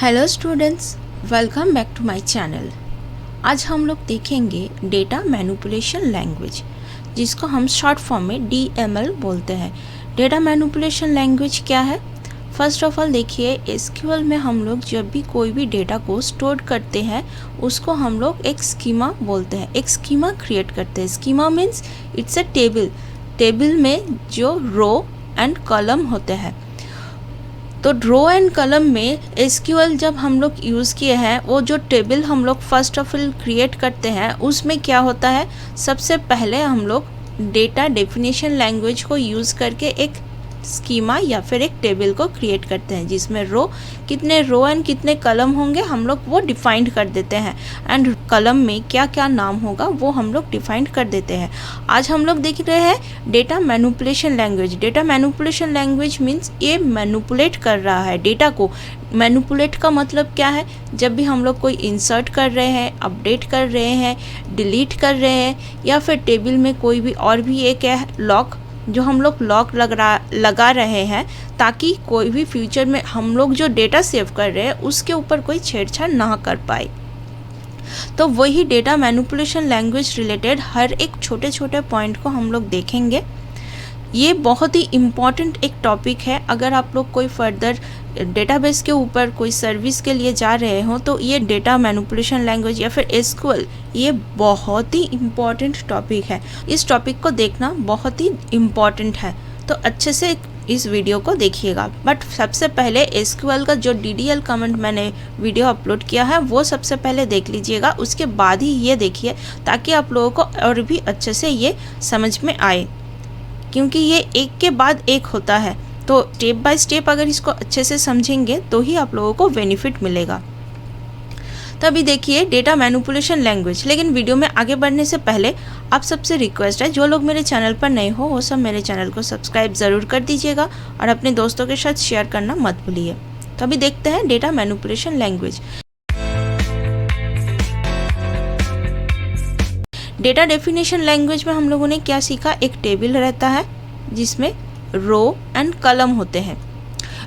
Hello students, welcome back to my channel. आज हम लोग देखेंगे डेटा मैनिपुलेशन लैंग्वेज, जिसको हम शॉर्ट फॉर्म में DML बोलते हैं। डेटा मैनिपुलेशन लैंग्वेज क्या है? फर्स्ट ऑफ ऑल देखिए, SQL में हम लोग जब भी कोई भी डेटा को स्टोर करते हैं उसको हम लोग एक स्कीमा बोलते हैं, एक स्कीमा क्रिएट करते हैं। Schema means it's a table में जो रो एंड कॉलम होते हैं। तो रो एंड कॉलम में SQL जब हम लोग यूज़ किए हैं, वो जो टेबल हम लोग फर्स्ट ऑफ ऑल क्रिएट करते हैं उसमें क्या होता है, सबसे पहले हम लोग डेटा डेफिनेशन लैंग्वेज को यूज़ करके एक स्कीमा या फिर एक टेबल को क्रिएट करते हैं, जिसमें कितने रो एंड कितने कॉलम होंगे हम लोग वो डिफाइंड कर देते हैं, एंड कॉलम में क्या क्या नाम होगा वो हम लोग डिफाइंड कर देते हैं। आज हम लोग देख रहे हैं data manipulation language. Data manipulation language means ये मैनिपुलेट कर रहा है डेटा को। मैनिपुलेट का मतलब क्या है? जब भी हम लोग कोई इंसर्ट कर रहे हैं, अपडेट कर रहे हैं, डिलीट कर रहे हैं, या फिर टेबल में कोई भी और भी एक है लॉक, जो हम लोग लॉक लगा रहे हैं ताकि कोई भी फ्यूचर में हम लोग जो डेटा सेव कर रहे हैं उसके ऊपर कोई छेड़छाड़ ना कर पाए। तो वही डेटा मैनिपुलेशन लैंग्वेज रिलेटेड हर एक छोटे छोटे पॉइंट को हम लोग देखेंगे। ये बहुत ही इम्पॉर्टेंट एक टॉपिक है। अगर आप लोग कोई फर्दर डेटाबेस के ऊपर कोई सर्विस के लिए जा रहे हो तो ये डेटा मैनिपुलेशन लैंग्वेज या फिर SQL ये बहुत ही इम्पॉर्टेंट टॉपिक है। इस टॉपिक को देखना बहुत ही इम्पॉर्टेंट है, तो अच्छे से इस वीडियो को देखिएगा। बट सबसे पहले SQL का जो DDL कमेंट मैंने वीडियो अपलोड किया है वो सबसे पहले देख लीजिएगा, उसके बाद ही ये देखिए, ताकि आप लोगों को और भी अच्छे से ये समझ में आए, क्योंकि ये एक के बाद एक होता है। तो स्टेप बाय स्टेप अगर इसको अच्छे से समझेंगे तो ही आप लोगों को बेनिफिट मिलेगा। तो अभी देखिए डेटा मैनिपुलेशन लैंग्वेज। लेकिन वीडियो में आगे बढ़ने से पहले आप सबसे रिक्वेस्ट है, जो लोग मेरे चैनल पर नए हो वो सब मेरे चैनल को सब्सक्राइब ज़रूर कर दीजिएगा और अपने दोस्तों के साथ शेयर करना मत भूलिए। तो अभी देखते हैं data manipulation language. Data definition language में हम लोगों ने क्या सीखा? एक टेबल रहता है जिसमें रो एंड कॉलम होते हैं।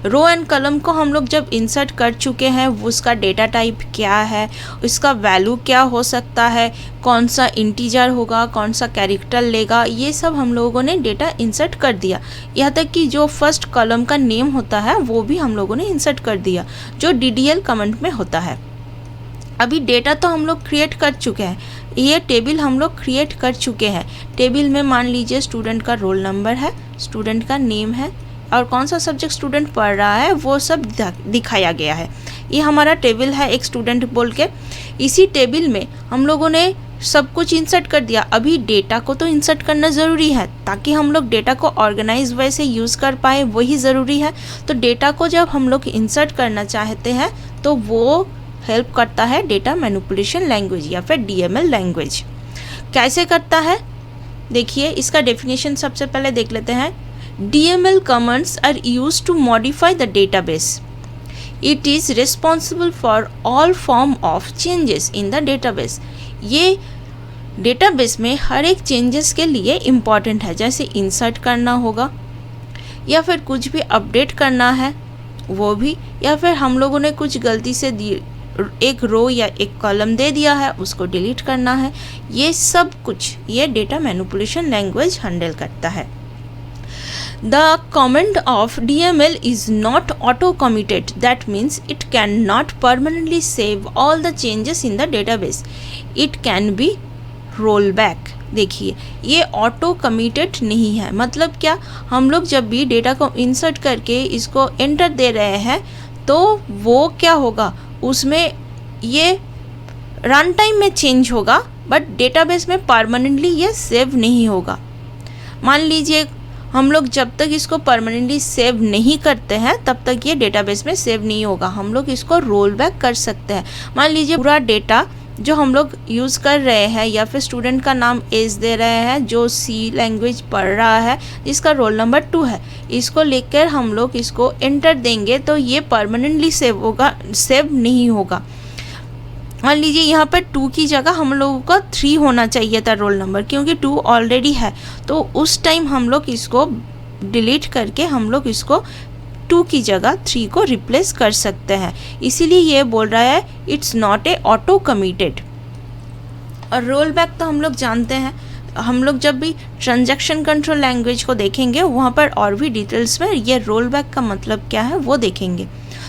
रो एंड कॉलम को हम लोग जब इंसर्ट कर चुके हैं, उसका डेटा टाइप क्या है, उसका वैल्यू क्या हो सकता है, कौन सा इंटीजर होगा, कौन सा कैरेक्टर लेगा, ये सब हम लोगों ने डेटा इंसर्ट कर दिया। यहाँ तक कि जो फर्स्ट कॉलम का नेम होता है वो भी हम लोगों ने इंसर्ट कर दिया, जो DDL कमेंट में होता है। अभी डेटा तो हम लोग क्रिएट कर चुके हैं, ये टेबल हम लोग क्रिएट कर चुके हैं। टेबल में मान लीजिए स्टूडेंट का रोल नंबर है, स्टूडेंट का नेम है और कौन सा सब्जेक्ट स्टूडेंट पढ़ रहा है वो सब दिखाया गया है। ये हमारा टेबल है एक स्टूडेंट बोल के। इसी टेबल में हम लोगों ने सब कुछ इंसर्ट कर दिया। अभी डेटा को तो इंसर्ट करना ज़रूरी है ताकि हम लोग डेटा को ऑर्गेनाइज वैसे यूज़ कर पाए, वही ज़रूरी है। तो डेटा को जब हम लोग इंसर्ट करना चाहते हैं तो वो हेल्प करता है डेटा मैनिपुलेशन लैंग्वेज या फिर DML लैंग्वेज। कैसे करता है देखिए, इसका डेफिनेशन सबसे पहले देख लेते हैं। DML commands are used to modify the database. It is responsible for all form of changes in the database. ये डेटाबेस में हर एक चेंजेस के लिए इम्पॉर्टेंट है, जैसे इंसर्ट करना होगा या फिर कुछ भी अपडेट करना है वो भी, या फिर हम लोगों ने कुछ गलती से एक रो या एक कॉलम दे दिया है उसको डिलीट करना है। ये सब कुछ ये डेटा मैनिपुलेशन लैंग्वेज हैंडल करता है। The comment of DML is not auto-committed. That means it cannot permanently save all the changes in the database. It can be rollback. देखिए, ये ऑटो कमिटेड नहीं है। मतलब क्या, हम लोग जब भी डेटा को इंसर्ट करके इसको एंटर दे रहे हैं तो वो क्या होगा, उसमें ये रन टाइम में चेंज होगा बट डेटाबेस में परमानेंटली ये सेव नहीं होगा। मान लीजिए हम लोग जब तक इसको परमानेंटली सेव नहीं करते हैं तब तक ये डेटाबेस में सेव नहीं होगा। हम लोग इसको रोल बैक कर सकते हैं। मान लीजिए पूरा डेटा जो हम लोग यूज़ कर रहे हैं या फिर स्टूडेंट का नाम एज दे रहे हैं जो C लैंग्वेज पढ़ रहा है, जिसका रोल नंबर 2 है, इसको लेकर हम लोग इसको एंटर देंगे तो ये परमानेंटली सेव नहीं होगा। मान लीजिए यहाँ पर 2 की जगह हम लोगों का 3 होना चाहिए था रोल नंबर, क्योंकि 2 ऑलरेडी है। तो उस टाइम हम लोग इसको डिलीट करके हम लोग इसको 2 की जगह 3 को रिप्लेस कर सकते हैं, इसीलिए ये बोल रहा है it's not a auto committed. और रोल बैक तो हम लोग जानते हैं, हम लोग जब भी ट्रांजैक्शन कंट्रोल लैंग्वेज को देखेंगे वहाँ पर और भी डिटेल्स में ये रोल बैक का मतलब क्या है वो देखेंगे।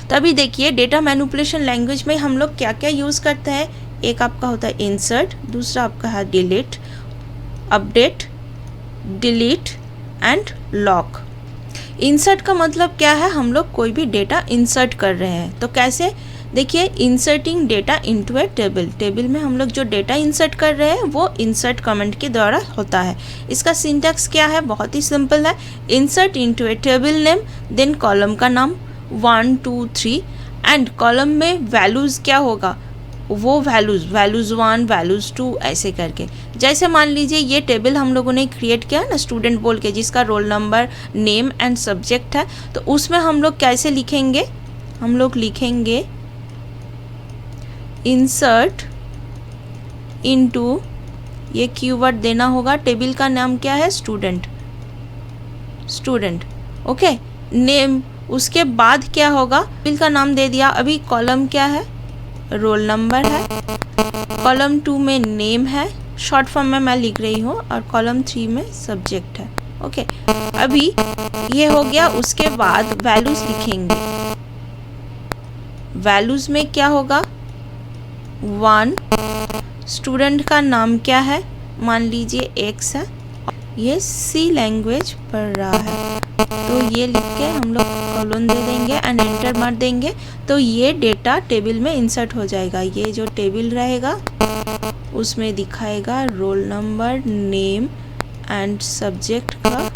तो अभी देखिए डेटा मैनिपुलेशन लैंग्वेज में हम लोग क्या क्या यूज़ करते हैं। एक आपका होता है इंसर्ट, दूसरा आपका है delete, update, delete and lock. Insert का मतलब क्या है, हम लोग कोई भी डेटा इंसर्ट कर रहे हैं तो कैसे, देखिए इंसर्टिंग डेटा इनटू ए टेबल, टेबल में हम लोग जो डेटा इंसर्ट कर रहे हैं वो इंसर्ट कमेंट के द्वारा होता है। इसका सिंटैक्स क्या है, बहुत ही सिंपल है, इंसर्ट इनटू ए टेबल नेम, देन कॉलम का नाम 1 2 3 एंड कॉलम में वैल्यूज़ क्या होगा, वो वैल्यूज़ 1 वैल्यूज़ 2 ऐसे करके। जैसे मान लीजिए ये टेबल हम लोगों ने क्रिएट किया ना स्टूडेंट बोल के, जिसका roll number, name and subject है, तो उसमें हम लोग कैसे लिखेंगे, हम लोग लिखेंगे इंसर्ट इनटू, ये कीवर्ड देना होगा, टेबल का नाम क्या है, स्टूडेंट, ओके, नेम, उसके बाद क्या होगा, टेबल का नाम दे दिया, अभी कॉलम क्या है, रोल नंबर है, कॉलम 2 में नेम है, शॉर्ट फॉर्म में मैं लिख रही हूँ, और कॉलम 3 में सब्जेक्ट है, ओके। अभी ये हो गया, उसके बाद वैल्यूज़ लिखेंगे, वैल्यूज़ में क्या होगा 1, स्टूडेंट का नाम क्या है, मान लीजिए एक्स है, ये सी लैंग्वेज पढ़ रहा है, तो ये लिख के हम लोग कॉलन दे देंगे एंड एंटर मार देंगे, तो ये डेटा टेबल में इंसर्ट हो जाएगा। ये जो टेबल रहेगा उसमें दिखाएगा roll number, name and subject का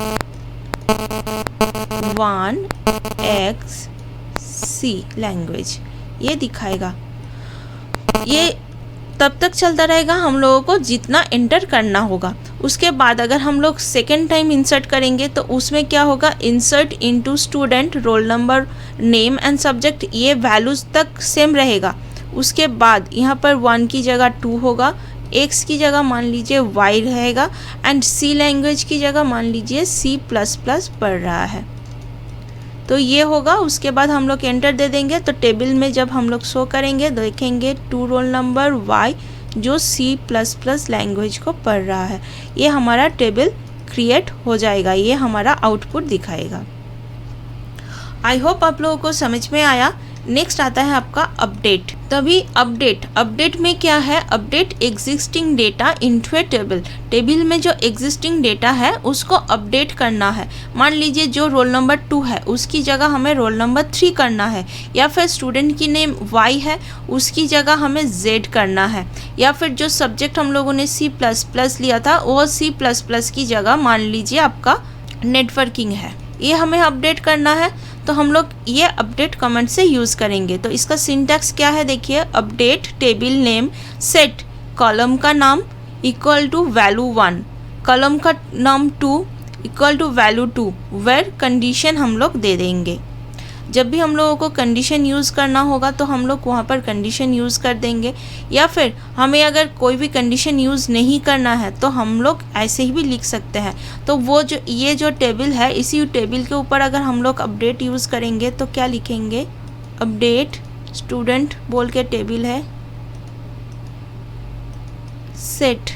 1XC लैंग्वेज, ये दिखाएगा। ये तब तक चलता रहेगा हम लोगों को जितना एंटर करना होगा। उसके बाद अगर हम लोग सेकेंड टाइम इंसर्ट करेंगे तो उसमें क्या होगा, insert into student, roll number, name and subject, ये वैल्यूज़ तक सेम रहेगा। उसके बाद यहाँ पर 1 की जगह 2 होगा, x की जगह मान लीजिए y रहेगा एंड C लैंग्वेज की जगह मान लीजिए C++ पढ़ रहा है, तो ये होगा। उसके बाद हम लोग एंटर दे देंगे, तो टेबल में जब हम लोग शो करेंगे देखेंगे 2 रोल नंबर y जो C++ लैंग्वेज को पढ़ रहा है, ये हमारा टेबल क्रिएट हो जाएगा, ये हमारा आउटपुट दिखाएगा। आई होप आप लोगों को समझ में आया। नेक्स्ट आता है आपका अपडेट। तभी अपडेट में क्या है, अपडेट एग्जिस्टिंग डेटा इनटू ए टेबल, टेबल में जो एग्जिस्टिंग डेटा है उसको अपडेट करना है। मान लीजिए जो रोल नंबर 2 है उसकी जगह हमें रोल नंबर 3 करना है, या फिर स्टूडेंट की नेम y है उसकी जगह हमें z करना है, या फिर जो सब्जेक्ट हम लोगों ने C++ लिया था वो C++ की जगह मान लीजिए आपका नेटवर्किंग है, ये हमें अपडेट करना है, तो हम लोग ये अपडेट कमेंट से यूज़ करेंगे। तो इसका सिंटैक्स क्या है, देखिए, update table name set column का नाम इक्वल टू वैल्यू 1, कॉलम का नाम 2 equal to value 2, where condition हम लोग दे देंगे। जब भी हम लोगों को कंडीशन यूज़ करना होगा तो हम लोग वहाँ पर कंडीशन यूज़ कर देंगे, या फिर हमें अगर कोई भी कंडीशन यूज़ नहीं करना है तो हम लोग ऐसे ही भी लिख सकते हैं। तो वो जो ये जो टेबल है, इसी टेबल के ऊपर अगर हम लोग अपडेट यूज़ करेंगे तो क्या लिखेंगे, अपडेट स्टूडेंट बोल के टेबल है, सेट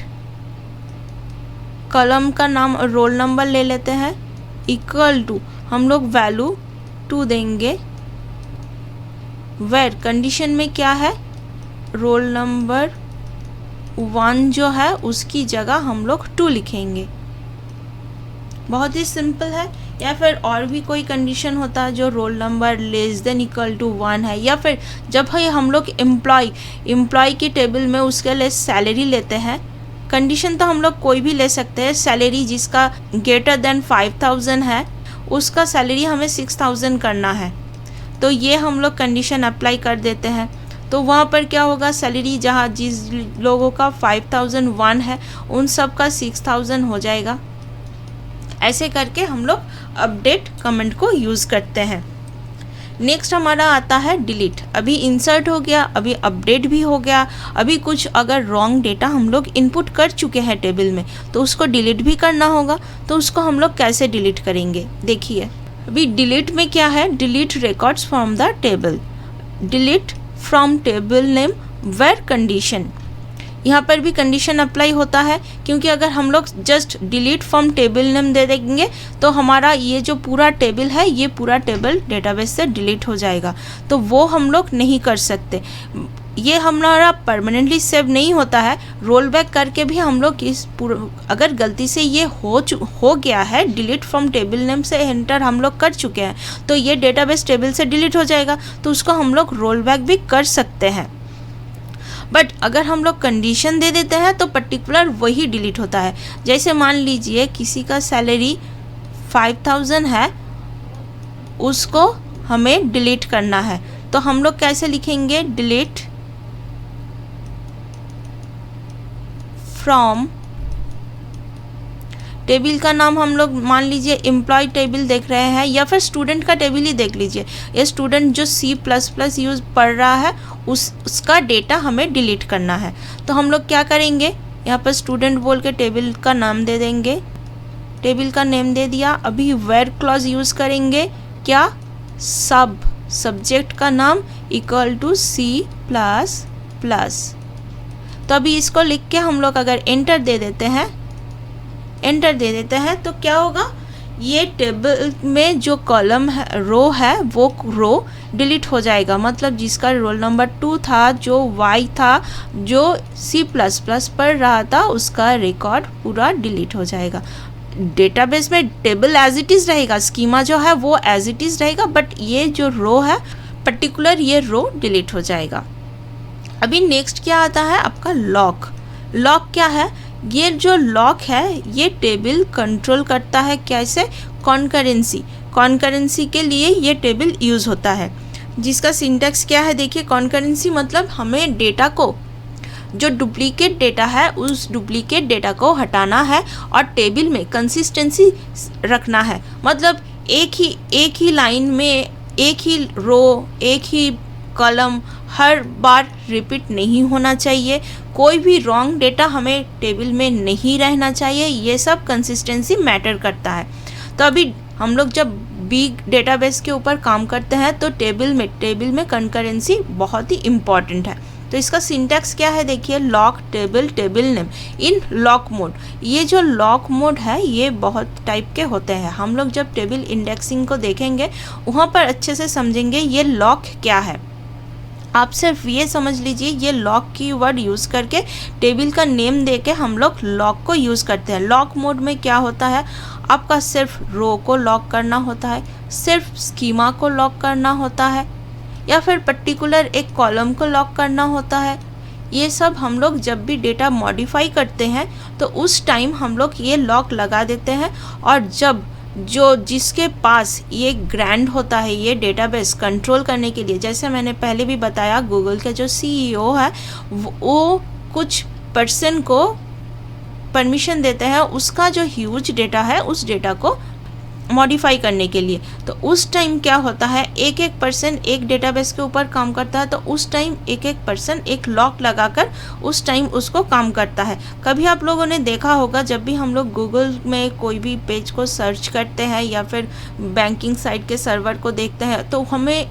कॉलम का नाम रोल नंबर ले लेते हैं इक्वल टू हम लोग वैल्यू 2 देंगे, वेर कंडीशन में क्या है, रोल नंबर 1 जो है उसकी जगह हम लोग 2 लिखेंगे। बहुत ही सिंपल है। या फिर और भी कोई कंडीशन होता है जो roll number less than equal to 1 है, या फिर जब हम लोग एम्प्लॉय की टेबल में उसके लिए सैलरी लेते हैं, कंडीशन तो हम लोग कोई भी ले सकते हैं। सैलरी जिसका ग्रेटर देन 5000 है उसका सैलरी हमें 6000 करना है, तो ये हम लोग कंडीशन अप्लाई कर देते हैं। तो वहाँ पर क्या होगा, सैलरी जहाँ जिस लोगों का 5001 है उन सब का 6000 हो जाएगा। ऐसे करके हम लोग अपडेट कमेंट को यूज़ करते हैं। नेक्स्ट हमारा आता है डिलीट। अभी इंसर्ट हो गया, अभी अपडेट भी हो गया, अभी कुछ अगर रॉन्ग डेटा हम लोग इनपुट कर चुके हैं टेबल में तो उसको डिलीट भी करना होगा। तो उसको हम लोग कैसे डिलीट करेंगे, देखिए अभी डिलीट में क्या है, delete records from the table, delete from table name where condition, यहाँ पर भी कंडीशन अप्लाई होता है, क्योंकि अगर हम लोग just delete from table name दे देंगे तो हमारा ये जो पूरा टेबल है, ये पूरा टेबल डेटाबेस से डिलीट हो जाएगा, तो वो हम लोग नहीं कर सकते। ये हमारा परमानेंटली सेव नहीं होता है, रोल बैक करके भी हम लोग इस अगर गलती से ये हो गया है, डिलीट फ्रॉम टेबल नेम से एंटर हम लोग कर चुके हैं, तो ये डेटाबेस टेबल से डिलीट हो जाएगा, तो उसको हम लोग रोल बैक भी कर सकते हैं। बट अगर हम लोग कंडीशन दे देते हैं तो पर्टिकुलर वही डिलीट होता है। जैसे मान लीजिए किसी का सैलरी 5000 है, उसको हमें डिलीट करना है, तो हम लोग कैसे लिखेंगे, डिलीट फ्रॉम टेबल का नाम हम लोग मान लीजिए एम्प्लॉय टेबल देख रहे हैं, या फिर स्टूडेंट का टेबल ही देख लीजिए। ये स्टूडेंट जो C++ यूज़ पढ़ रहा है उसका डेटा हमें डिलीट करना है, तो हम लोग क्या करेंगे, यहाँ पर स्टूडेंट बोल के टेबल का नाम दे देंगे, टेबल का नेम दे दिया। अभी वेयर क्लॉज यूज़ करेंगे, क्या, सब्जेक्ट का नाम इक्वल टू C++। तो अभी इसको लिख के हम लोग अगर एंटर दे देते हैं तो क्या होगा, ये टेबल में जो कॉलम है, रो है, वो रो डिलीट हो जाएगा। मतलब जिसका रोल नंबर 2 था, जो Y था, जो C++ पढ़ रहा था, उसका रिकॉर्ड पूरा डिलीट हो जाएगा। डेटाबेस में टेबल एज इट इज़ रहेगा, स्कीमा जो है वो एज इट इज़ रहेगा, बट ये जो रो है पर्टिकुलर, ये रो डिलीट हो जाएगा। अभी नेक्स्ट क्या आता है आपका लॉक। लॉक क्या है, ये जो लॉक है ये टेबल कंट्रोल करता है, कैसे, कॉन्करेंसी के लिए ये टेबल यूज़ होता है, जिसका सिंटैक्स क्या है देखिए। कॉन्करेंसी मतलब हमें डेटा को, जो डुप्लीकेट डेटा है उस डुप्लीकेट डेटा को हटाना है और टेबल में कंसिस्टेंसी रखना है। मतलब एक ही लाइन में एक ही रो, एक ही कॉलम हर बार रिपीट नहीं होना चाहिए, कोई भी रॉन्ग डेटा हमें टेबल में नहीं रहना चाहिए, ये सब कंसिस्टेंसी मैटर करता है। तो अभी हम लोग जब बिग डेटाबेस के ऊपर काम करते हैं तो टेबल में कंकरेंसी बहुत ही इम्पॉर्टेंट है। तो इसका सिंटैक्स क्या है देखिए, log table name in lock mode. ये जो लॉक मोड है ये बहुत टाइप के होते हैं, हम लोग जब टेबल इंडेक्सिंग को देखेंगे वहाँ पर अच्छे से समझेंगे ये लॉक क्या है। आप सिर्फ ये समझ लीजिए, ये लॉक की वर्ड यूज़ करके टेबल का नेम देके हम लोग लॉक को यूज़ करते हैं। लॉक मोड में क्या होता है, आपका सिर्फ रो को लॉक करना होता है, सिर्फ स्कीमा को लॉक करना होता है, या फिर पर्टिकुलर एक कॉलम को लॉक करना होता है। ये सब हम लोग जब भी डेटा मॉडिफाई करते हैं तो उस टाइम हम लोग ये लॉक लगा देते हैं, और जब जिसके पास ये ग्रैंड होता है ये डेटाबेस कंट्रोल करने के लिए, जैसे मैंने पहले भी बताया गूगल के जो CEO है वो कुछ पर्सन को परमिशन देते हैं उसका जो ह्यूज डेटा है उस डेटा को मॉडिफाई करने के लिए। तो उस टाइम क्या होता है, एक पर्सन एक डेटाबेस के ऊपर काम करता है, तो उस टाइम एक पर्सन एक लॉक लगाकर उस टाइम उसको काम करता है। कभी आप लोगों ने देखा होगा जब भी हम लोग गूगल में कोई भी पेज को सर्च करते हैं या फिर बैंकिंग साइट के सर्वर को देखते हैं तो हमें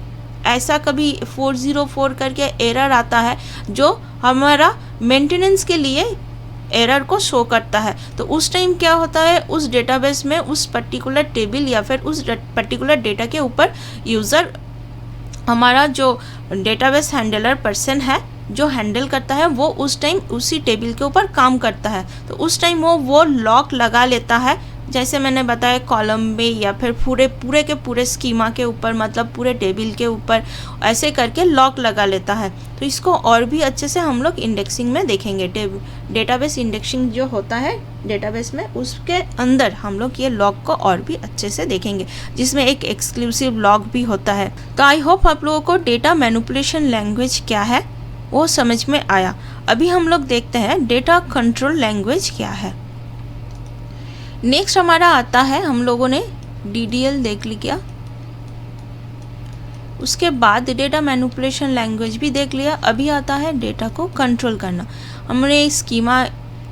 ऐसा कभी 404 करके एरर आता है जो हमारा मेंटेनेंस के लिए एरर को शो करता है। तो उस टाइम क्या होता है, उस डेटाबेस में उस पर्टिकुलर टेबल या फिर उस पर्टिकुलर डेटा के ऊपर यूज़र, हमारा जो डेटाबेस हैंडलर पर्सन है जो हैंडल करता है, वो उस टाइम उसी टेबल के ऊपर काम करता है। तो उस टाइम वो लॉक लगा लेता है, जैसे मैंने बताया कॉलम में या फिर पूरे के पूरे स्कीमा के ऊपर, मतलब पूरे टेबल के ऊपर ऐसे करके लॉक लगा लेता है। तो इसको और भी अच्छे से हम लोग इंडेक्सिंग में देखेंगे। डेटाबेस इंडेक्सिंग जो होता है डेटाबेस में, उसके अंदर हम लोग ये लॉक को और भी अच्छे से देखेंगे, जिसमें एक एक्सक्लूसिव लॉक भी होता है। तो आई होप आप लोगों को डेटा मैनिपुलेशन लैंग्वेज क्या है वो समझ में आया। अभी हम लोग देखते हैं डेटा कंट्रोल लैंग्वेज क्या है। नेक्स्ट हमारा आता है, हम लोगों ने DDL देख लिया, उसके बाद डेटा मैनिपुलेशन लैंग्वेज भी देख लिया। अभी आता है डेटा को कंट्रोल करना। हमने स्कीमा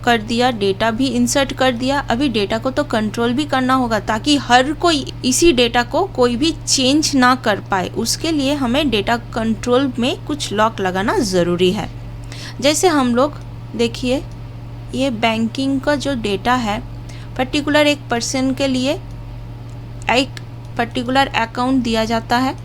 कर दिया, डेटा भी इंसर्ट कर दिया, अभी डेटा को तो कंट्रोल भी करना होगा ताकि हर कोई इसी डेटा को कोई भी चेंज ना कर पाए। उसके लिए हमें डेटा कंट्रोल में कुछ लॉक लगाना ज़रूरी है। जैसे हम लोग देखिए, ये बैंकिंग का जो डेटा है, पर्टिकुलर एक पर्सन के लिए एक पर्टिकुलर अकाउंट दिया जाता है,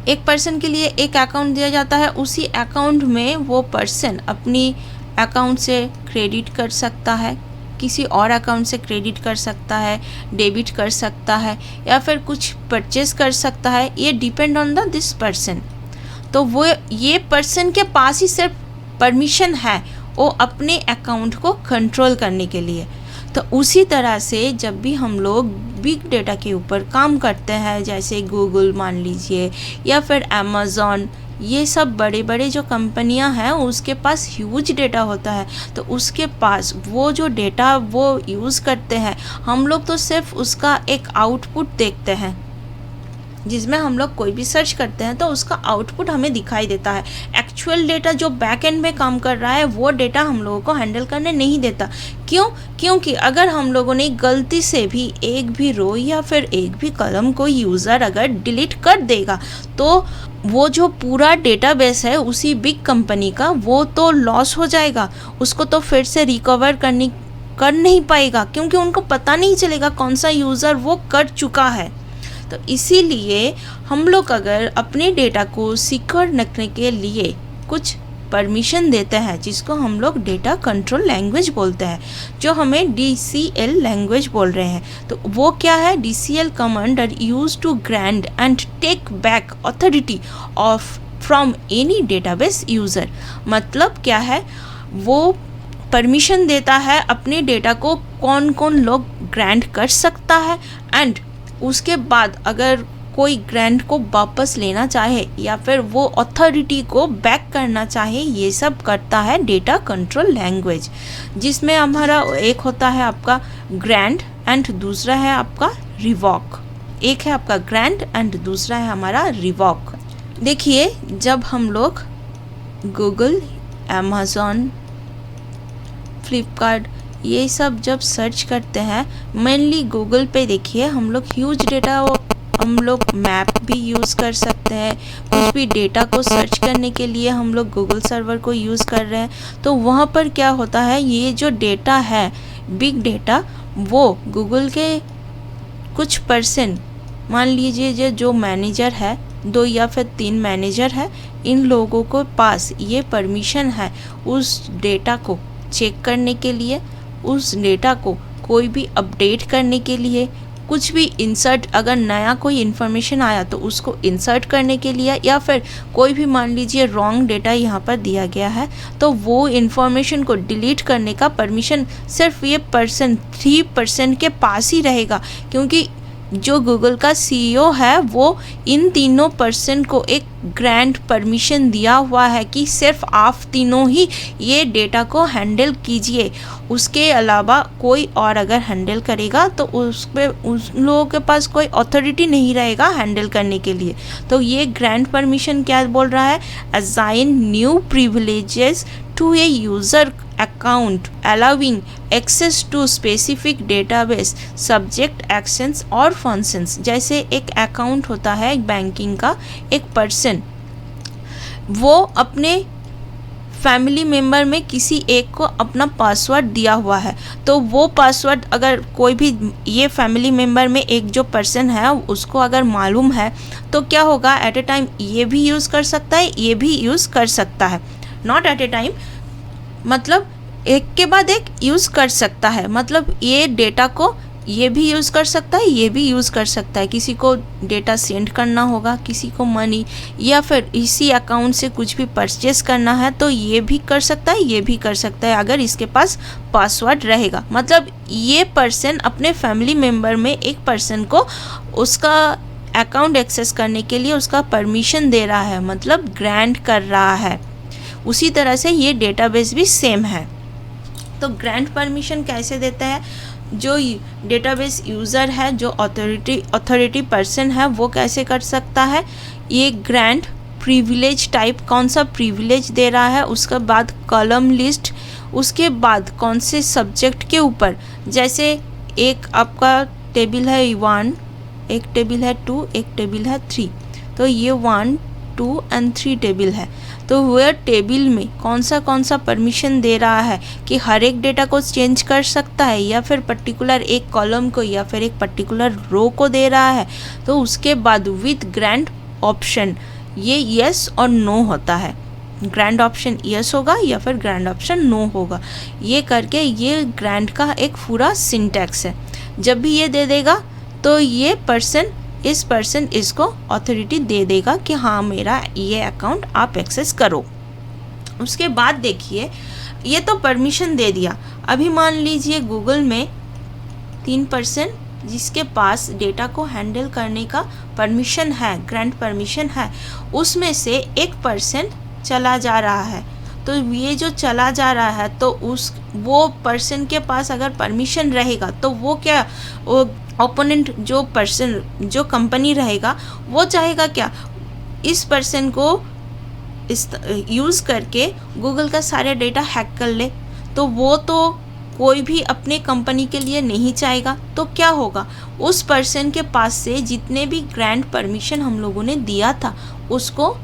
एक पर्सन के लिए एक अकाउंट दिया जाता है। उसी अकाउंट में वो पर्सन अपनी अकाउंट से क्रेडिट कर सकता है, किसी और अकाउंट से क्रेडिट कर सकता है, डेबिट कर सकता है, या फिर कुछ परचेज कर सकता है। ये depend on the this person. तो वो ये पर्सन के पास ही सिर्फ परमिशन है वो अपने अकाउंट को कंट्रोल करने के लिए। तो उसी तरह से जब भी हम लोग बिग डेटा के ऊपर काम करते हैं, जैसे गूगल मान लीजिए या फिर अमेज़ॉन, ये सब बड़े बड़े जो कंपनियां हैं उसके पास ह्यूज डेटा होता है। तो उसके पास वो जो डेटा वो यूज़ करते हैं, हम लोग तो सिर्फ उसका एक आउटपुट देखते हैं, जिसमें हम लोग कोई भी सर्च करते हैं तो उसका आउटपुट हमें दिखाई देता है। एक्चुअल डेटा जो बैक एंड में काम कर रहा है वो डेटा हम लोगों को हैंडल करने नहीं देता। क्यों? क्योंकि अगर हम लोगों ने गलती से भी एक भी रो या फिर एक भी कॉलम को यूज़र अगर डिलीट कर देगा तो वो जो पूरा डेटाबेस है उसी बिग कंपनी का, वो तो लॉस हो जाएगा। उसको तो फिर से रिकवर कर नहीं पाएगा, क्योंकि उनको पता नहीं चलेगा कौन सा यूज़र वो कर चुका है। तो इसीलिए हम लोग अगर अपने डेटा को सिक्योर रखने के लिए कुछ परमिशन देते हैं, जिसको हम लोग डेटा कंट्रोल लैंग्वेज बोलते हैं, जो हमें DCL लैंग्वेज बोल रहे हैं। तो वो क्या है? DCL command are used to grant and take back authority of from any database user. मतलब क्या है? वो परमिशन देता है अपने डेटा को कौन कौन लोग ग्रांट कर सकता है, एंड उसके बाद अगर कोई ग्रांट को वापस लेना चाहे या फिर वो अथॉरिटी को बैक करना चाहे, ये सब करता है डेटा कंट्रोल लैंग्वेज, जिसमें हमारा एक होता है आपका ग्रांट एंड दूसरा है आपका रिवॉक। एक है आपका ग्रांट एंड दूसरा है हमारा रिवॉक। देखिए, जब हम लोग गूगल, अमेज़ॉन, फ्लिपकार्ट ये सब जब सर्च करते हैं, मेनली गूगल पे देखिए हम लोग ह्यूज डेटा, हम लोग मैप भी यूज़ कर सकते हैं। कुछ भी डेटा को सर्च करने के लिए हम लोग गूगल सर्वर को यूज़ कर रहे हैं। तो वहाँ पर क्या होता है, ये जो डेटा है बिग डेटा, वो गूगल के कुछ पर्सन, मान लीजिए जो मैनेजर है, 2 या फिर 3 मैनेजर है, इन लोगों को पास ये परमिशन है उस डेटा को चेक करने के लिए, उस डेटा को कोई भी अपडेट करने के लिए, कुछ भी इंसर्ट, अगर नया कोई इन्फॉर्मेशन आया तो उसको इंसर्ट करने के लिए, या फिर कोई भी मान लीजिए रॉन्ग डेटा यहाँ पर दिया गया है तो वो इन्फॉर्मेशन को डिलीट करने का परमिशन सिर्फ ये 3% के पास ही रहेगा। क्योंकि जो गूगल का CEO है वो इन तीनों पर्सन को एक ग्रांट परमिशन दिया हुआ है कि सिर्फ आप तीनों ही ये डेटा को हैंडल कीजिए। उसके अलावा कोई और अगर हैंडल करेगा तो उस लोगों के पास कोई अथॉरिटी नहीं रहेगा हैंडल करने के लिए। तो ये ग्रांट परमिशन क्या बोल रहा है? Assign new privileges to a user account allowing access to specific database subject actions और functions। जैसे एक अकाउंट होता है एक बैंकिंग का, एक पर्सन वो अपने फैमिली मेम्बर में किसी एक को अपना पासवर्ड दिया हुआ है, तो वो पासवर्ड अगर कोई भी ये फैमिली मेम्बर में एक जो पर्सन है उसको अगर मालूम है तो क्या होगा, एट ए टाइम ये भी यूज़ कर सकता है, ये भी यूज़ कर सकता है। नॉट एट ए टाइम, मतलब एक के बाद एक यूज़ कर सकता है। मतलब ये डेटा को ये भी यूज़ कर सकता है, ये भी यूज़ कर सकता है। किसी को डेटा सेंड करना होगा, किसी को मनी, या फिर इसी अकाउंट से कुछ भी परचेस करना है तो ये भी कर सकता है, ये भी कर सकता है, अगर इसके पास पासवर्ड रहेगा। मतलब ये पर्सन अपने फैमिली मेम्बर में एक पर्सन को उसका अकाउंट एक्सेस करने के लिए उसका परमिशन दे रहा है, मतलब ग्रांट कर रहा है। उसी तरह से ये डेटाबेस भी सेम है। तो ग्रांट परमिशन कैसे देता है? जो डेटाबेस यूज़र है, जो अथॉरिटी पर्सन है, वो कैसे कर सकता है? ये ग्रांट प्रिविलेज टाइप, कौन सा प्रिविलेज दे रहा है, उसके बाद कॉलम लिस्ट, उसके बाद कौन से सब्जेक्ट के ऊपर, जैसे एक आपका टेबल है 1, एक टेबल है 2, एक टेबल है 3, तो ये 1, 2 एंड 3 टेबल है। तो वह टेबल में कौन सा परमिशन दे रहा है कि हर एक डेटा को चेंज कर सकता है या फिर पर्टिकुलर एक कॉलम को या फिर एक पर्टिकुलर रो को दे रहा है। तो उसके बाद विथ ग्रांट ऑप्शन ये यस और नो होता है। ग्रांट ऑप्शन यस होगा या फिर ग्रांट ऑप्शन नो होगा। ये करके ये ग्रांट का एक पूरा सिंटैक्स है। जब भी ये दे देगा तो ये इस पर्सन इसको अथॉरिटी दे देगा कि हाँ मेरा ये अकाउंट आप एक्सेस करो। उसके बाद देखिए ये तो परमिशन दे दिया। अभी मान लीजिए गूगल में 3 पर्सन जिसके पास डेटा को हैंडल करने का परमिशन है, ग्रांट परमिशन है, उसमें से एक पर्सन चला जा रहा है। तो ये जो चला जा रहा है तो वो पर्सन के पास अगर परमिशन रहेगा तो वो क्या, वो ओपोनेंट जो कंपनी रहेगा वो चाहेगा क्या, इस पर्सन को यूज़ करके गूगल का सारे डेटा हैक कर ले। तो वो तो कोई भी अपने कंपनी के लिए नहीं चाहेगा। तो क्या होगा, उस पर्सन के पास से जितने भी ग्रांट परमिशन हम लोगों ने दिया था उसको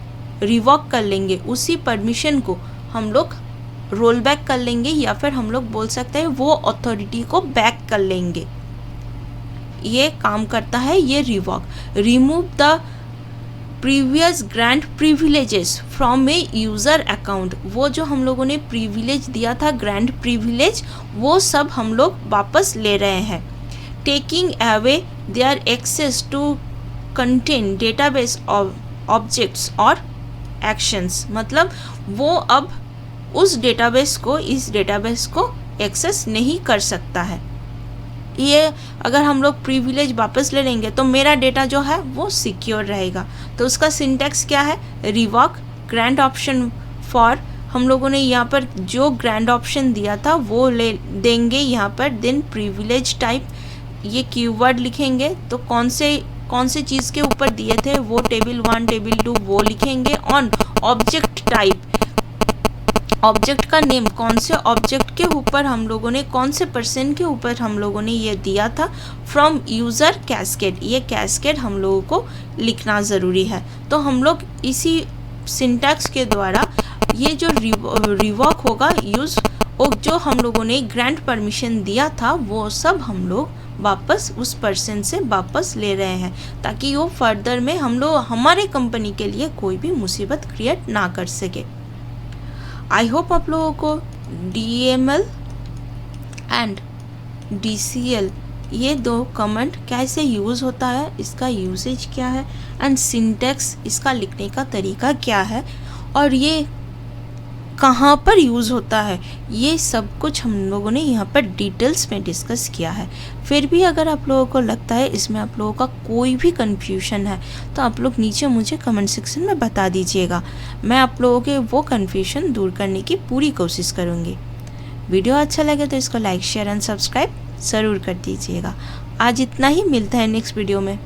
रिवॉक कर लेंगे, उसी परमिशन को हम लोग रोल बैक कर लेंगे या फिर हम लोग बोल सकते हैं वो अथॉरिटी को बैक कर लेंगे। ये काम करता है ये revoke. Remove the previous grant privileges from A user account, वो जो हम लोगों ने प्रिविलेज दिया था ग्रांट प्रिविलेज वो सब हम लोग वापस ले रहे हैं। Taking away their access to contain database objects और एक्शंस, मतलब वो अब उस डेटाबेस को, इस डेटाबेस को एक्सेस नहीं कर सकता है। ये अगर हम लोग प्रिविलेज वापस ले लेंगे तो मेरा डेटा जो है वो सिक्योर रहेगा। तो उसका सिंटैक्स क्या है, रिवॉक ग्रांट ऑप्शन फॉर, हम लोगों ने यहाँ पर जो ग्रांट ऑप्शन दिया था वो ले देंगे यहाँ पर, देन प्रिविलेज टाइप, ये कीवर्ड लिखेंगे तो कौन से चीज़ के ऊपर दिए थे वो टेबल 1 टेबल 2 वो लिखेंगे। ऑन ऑब्जेक्ट टाइप, ऑब्जेक्ट का नेम, कौन से ऑब्जेक्ट के ऊपर हम लोगों ने, कौन से पर्सन के ऊपर हम लोगों ने ये दिया था। फ्रॉम यूज़र कैस्केड, ये कैस्केड हम लोगों को लिखना ज़रूरी है। तो हम लोग इसी सिंटैक्स के द्वारा ये जो रिवॉक होगा यूज़, और जो हम लोगों ने ग्रांट परमिशन दिया था वो सब हम लोग वापस उस पर्सन से वापस ले रहे हैं, ताकि वो फर्दर में हम लोग हमारे कंपनी के लिए कोई भी मुसीबत क्रिएट ना कर सके। आई होप आप लोगों को DML एंड DCL ये 2 कमेंट कैसे यूज़ होता है, इसका यूसेज क्या है एंड सिंटैक्स, इसका लिखने का तरीका क्या है और ये कहाँ पर यूज़ होता है, ये सब कुछ हम लोगों ने यहाँ पर डिटेल्स में डिस्कस किया है। फिर भी अगर आप लोगों को लगता है इसमें आप लोगों का कोई भी कन्फ्यूजन है तो आप लोग नीचे मुझे कमेंट सेक्शन में बता दीजिएगा। मैं आप लोगों के वो कन्फ्यूजन दूर करने की पूरी कोशिश करूँगी। वीडियो अच्छा लगे तो इसको लाइक शेयर एंड सब्सक्राइब ज़रूर कर दीजिएगा। आज इतना ही, मिलता है नेक्स्ट वीडियो में।